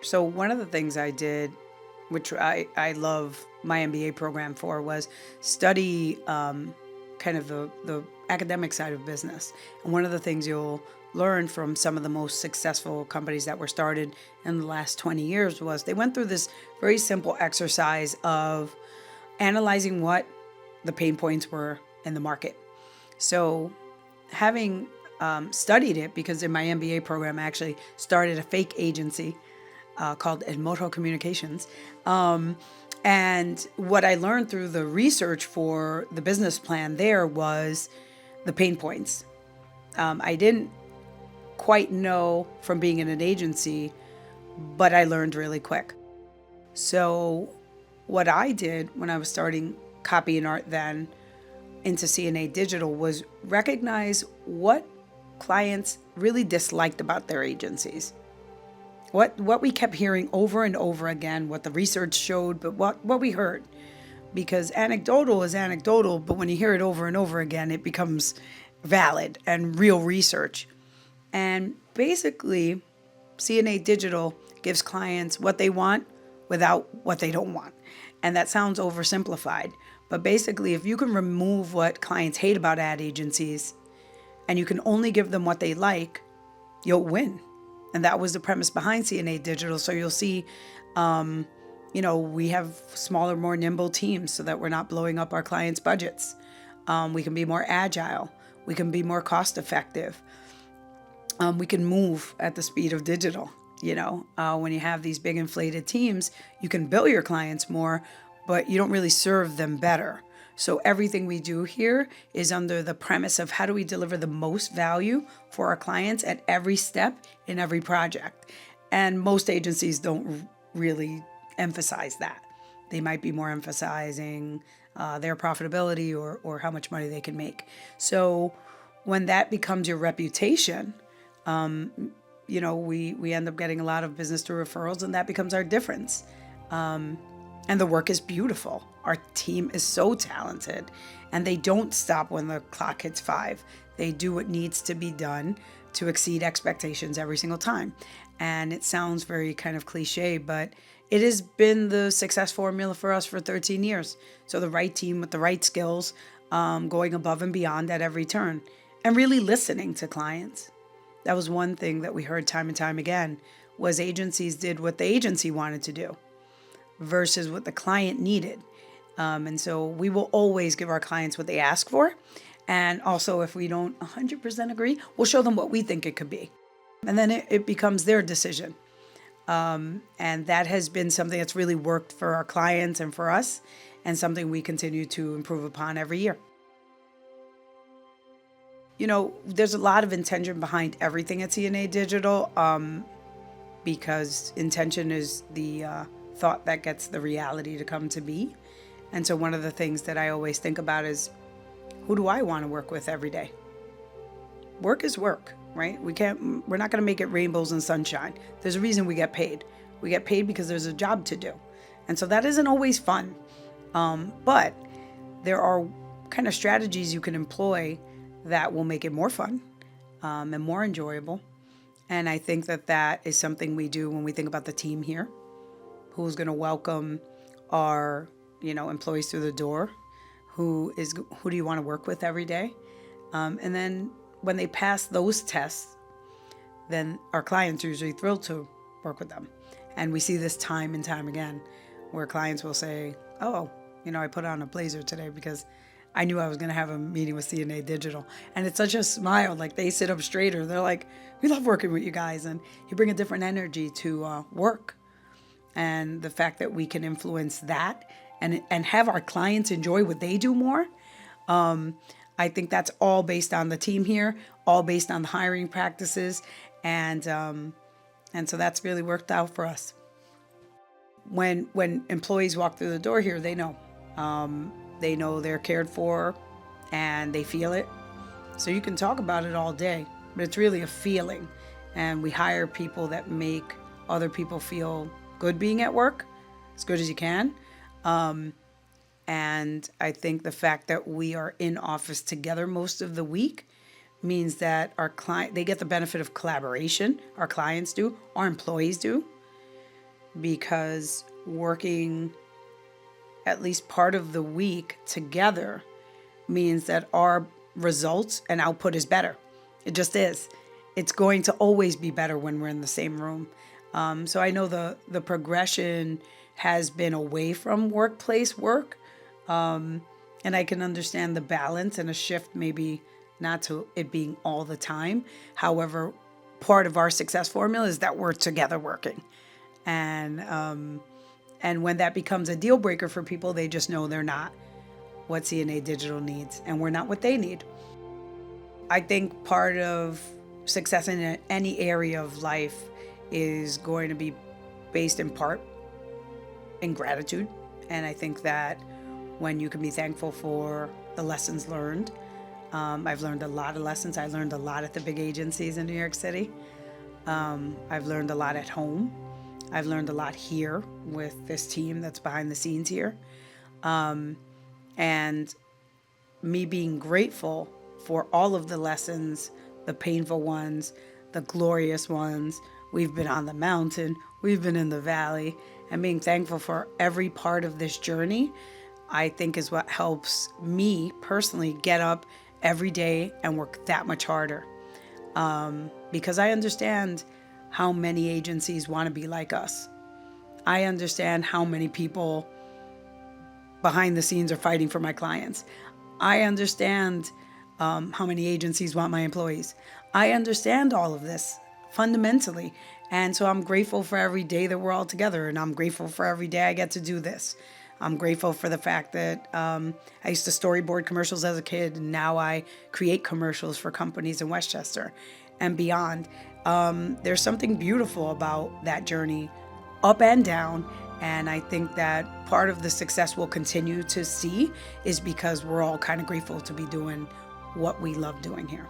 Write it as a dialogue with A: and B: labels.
A: So one of the things I did, which I love my MBA program for, was study kind of the academic side of business. And one of the things you'll learn from some of the most successful companies that were started in the last 20 years was they went through this very simple exercise of analyzing what the pain points were in the market. So having studied it, because in my MBA program I actually started a fake agency called Edmodo Communications. And what I learned through the research for the business plan there was the pain points. I didn't quite know from being in an agency, but I learned really quick. So, what I did when I was starting copy and art then into CNA Digital was recognize what clients really disliked about their agencies. What we kept hearing over and over again, what the research showed, but what we heard. Because anecdotal is anecdotal, but when you hear it over and over again, it becomes valid and real research. And basically, CNA Digital gives clients what they want without what they don't want. And that sounds oversimplified. But basically, if you can remove what clients hate about ad agencies and you can only give them what they like, you'll win. And that was the premise behind CNA Digital. So you'll see, we have smaller, more nimble teams so that we're not blowing up our clients' budgets. We can be more agile. We can be more cost effective. We can move at the speed of digital. When you have these big inflated teams, you can bill your clients more, but you don't really serve them better. So everything we do here is under the premise of how do we deliver the most value for our clients at every step in every project. And most agencies don't really emphasize that. They might be more emphasizing their profitability or how much money they can make. So when that becomes your reputation, we end up getting a lot of business through referrals, and that becomes our difference. And the work is beautiful. Our team is so talented, and they don't stop when the clock hits 5. They do what needs to be done to exceed expectations every single time. And it sounds very kind of cliche, but it has been the success formula for us for 13 years. So the right team with the right skills, going above and beyond at every turn, and really listening to clients. That was one thing that we heard time and time again, was agencies did what the agency wanted to do versus what the client needed. And so we will always give our clients what they ask for. And also, if we don't 100% agree, we'll show them what we think it could be. And then it becomes their decision. And that has been something that's really worked for our clients and for us, and something we continue to improve upon every year. There's a lot of intention behind everything at CNA Digital, because intention is the thought that gets the reality to come to be. And so one of the things that I always think about is, who do I want to work with every day? Work is work, right? We're not going to make it rainbows and sunshine. There's a reason we get paid. We get paid because there's a job to do. And so that isn't always fun. But there are kind of strategies you can employ that will make it more fun and more enjoyable. And I think that is something we do when we think about the team here. Who's going to welcome our, employees through the door? Who do you want to work with every day? And then when they pass those tests, then our clients are usually thrilled to work with them. And we see this time and time again, where clients will say, oh, I put on a blazer today because I knew I was going to have a meeting with CNA Digital. And it's such a smile, like they sit up straighter. They're like, we love working with you guys. And you bring a different energy to work. And the fact that we can influence that and have our clients enjoy what they do more, I think that's all based on the team here, all based on the hiring practices. And so that's really worked out for us. When employees walk through the door here, they know. They know they're cared for and they feel it. So you can talk about it all day, but it's really a feeling. And we hire people that make other people feel good being at work, as good as you can. And I think the fact that we are in office together most of the week means that they get the benefit of collaboration. Our clients do, our employees do. because working at least part of the week together means that our results and output is better. It just is. It's going to always be better when we're in the same room. So I know the progression has been away from workplace work, and I can understand the balance and a shift, maybe not to it being all the time. However, part of our success formula is that we're together working, and when that becomes a deal breaker for people, they just know they're not what CNA Digital needs, and we're not what they need. I think part of success in any area of life is going to be based in part in gratitude. And I think that when you can be thankful for the lessons learned, I've learned a lot of lessons. I learned a lot at the big agencies in New York City. I've learned a lot at home. I've learned a lot here with this team that's behind the scenes here. And me being grateful for all of the lessons, the painful ones, the glorious ones. We've been on the mountain, we've been in the valley, and being thankful for every part of this journey, I think is what helps me personally get up every day and work that much harder. Because I understand how many agencies want to be like us. I understand how many people behind the scenes are fighting for my clients. I understand how many agencies want my employees. I understand all of this fundamentally. And so I'm grateful for every day that we're all together. And I'm grateful for every day I get to do this. I'm grateful for the fact that I used to storyboard commercials as a kid. And now I create commercials for companies in Westchester and beyond. There's something beautiful about that journey, up and down. And I think that part of the success we'll continue to see is because we're all kind of grateful to be doing what we love doing here.